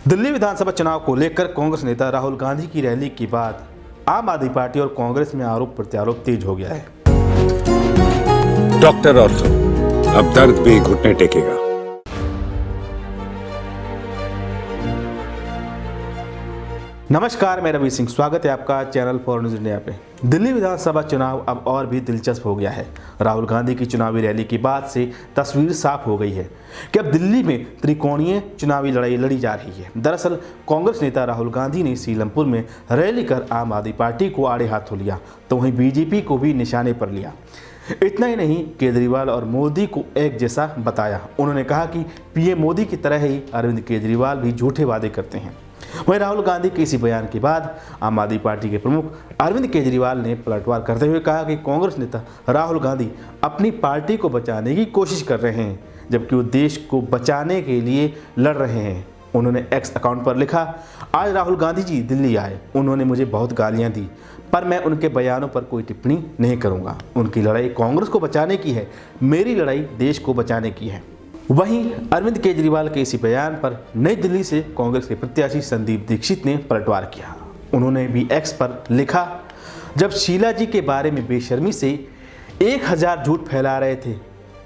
दिल्ली विधानसभा चुनाव को लेकर कांग्रेस नेता राहुल गांधी की रैली के बाद आम आदमी पार्टी और कांग्रेस में आरोप प्रत्यारोप तेज हो गया है। डॉक्टर ऑर्थो, अब दर्द भी घुटने टेकेगा। नमस्कार, मैं रवि सिंह, स्वागत है आपका चैनल फॉर न्यूज इंडिया पे। दिल्ली विधानसभा चुनाव अब और भी दिलचस्प हो गया है। राहुल गांधी की चुनावी रैली के बाद से तस्वीर साफ हो गई है कि अब दिल्ली में त्रिकोणीय चुनावी लड़ाई लड़ी जा रही है। दरअसल कांग्रेस नेता राहुल गांधी ने सीलमपुर में रैली कर आम आदमी पार्टी को आड़े हाथों लिया, तो वहीं बीजेपी को भी निशाने पर लिया। इतना ही नहीं, केजरीवाल और मोदी को एक जैसा बताया। उन्होंने कहा कि पीएम मोदी की तरह ही अरविंद केजरीवाल भी झूठे वादे करते हैं। वहीं राहुल गांधी के इसी बयान के बाद आम आदमी पार्टी के प्रमुख अरविंद केजरीवाल ने पलटवार करते हुए कहा कि कांग्रेस नेता राहुल गांधी अपनी पार्टी को बचाने की कोशिश कर रहे हैं, जबकि वो देश को बचाने के लिए लड़ रहे हैं। उन्होंने एक्स अकाउंट पर लिखा, आज राहुल गांधी जी दिल्ली आए, उन्होंने मुझे बहुत गालियां दी, पर मैं उनके बयानों पर कोई टिप्पणी नहीं करूंगा। उनकी लड़ाई कांग्रेस को बचाने की है, मेरी लड़ाई देश को बचाने की है। वहीं अरविंद केजरीवाल के इसी बयान पर नई दिल्ली से कांग्रेस के प्रत्याशी संदीप दीक्षित ने पलटवार किया। उन्होंने भी एक्स पर लिखा, जब शीला जी के बारे में बेशर्मी से 1000 झूठ फैला रहे थे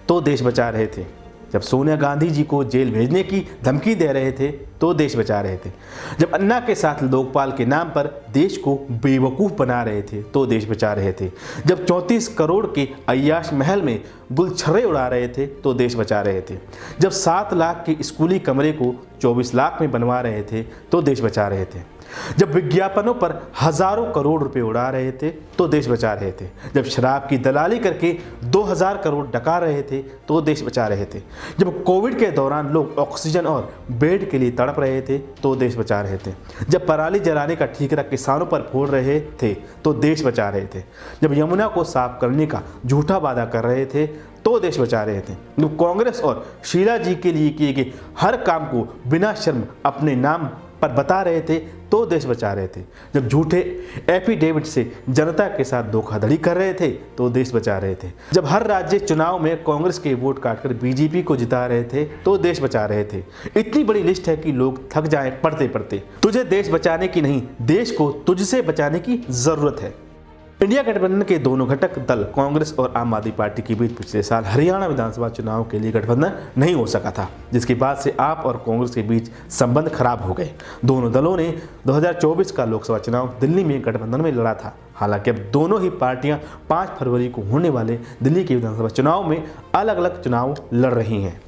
तो देश बचा रहे थे, जब सोनिया गांधी जी को जेल भेजने की धमकी दे रहे थे तो देश बचा रहे थे, जब अन्ना के साथ लोकपाल के नाम पर देश को बेवकूफ़ बना रहे थे तो देश बचा रहे थे, जब 34 करोड़ के अय्याश महल में गुलछर्रे उड़ा रहे थे तो देश बचा रहे थे, जब 7 लाख के स्कूली कमरे को 24 लाख में बनवा रहे थे तो देश बचा रहे थे, जब विज्ञापनों पर हजारों करोड़ रुपए उड़ा रहे थे तो देश बचा रहे थे, जब शराब की दलाली करके 2000 करोड़ डका रहे थे तो देश बचा रहे थे, जब कोविड के दौरान लोग ऑक्सीजन और बेड के लिए तड़प रहे थे तो देश बचा रहे थे, जब पराली जलाने का ठीकरा किसानों पर फोड़ रहे थे तो देश बचा रहे थे, जब यमुना को साफ करने का झूठा वादा कर रहे थे तो देश बचा रहे थे, जब कांग्रेस और शीला जी के लिए किए गए हर काम को बिना शर्म अपने नाम पर बता रहे थे तो देश बचा रहे थे, जब झूठे एफिडेविट से जनता के साथ धोखाधड़ी कर रहे थे तो देश बचा रहे थे, जब हर राज्य चुनाव में कांग्रेस के वोट काटकर बीजेपी को जिता रहे थे तो देश बचा रहे थे। इतनी बड़ी लिस्ट है कि लोग थक जाएं पढ़ते पढ़ते। तुझे देश बचाने की नहीं, देश को तुझसे बचाने की जरूरत है। इंडिया गठबंधन के दोनों घटक दल कांग्रेस और आम आदमी पार्टी के बीच पिछले साल हरियाणा विधानसभा चुनाव के लिए गठबंधन नहीं हो सका था, जिसके बाद से आप और कांग्रेस के बीच संबंध खराब हो गए। दोनों दलों ने 2024 का लोकसभा चुनाव दिल्ली में गठबंधन में लड़ा था। हालांकि अब दोनों ही पार्टियां 5 फरवरी को होने वाले दिल्ली के विधानसभा चुनाव में अलग अलग चुनाव लड़ रही हैं।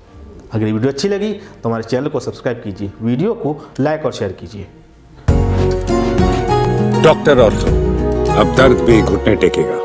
अगर वीडियो अच्छी लगी तो हमारे चैनल को सब्सक्राइब कीजिए, वीडियो को लाइक और शेयर कीजिए। डॉक्टर ऑर्थो, अब दर्द भी घुटने टेकेगा।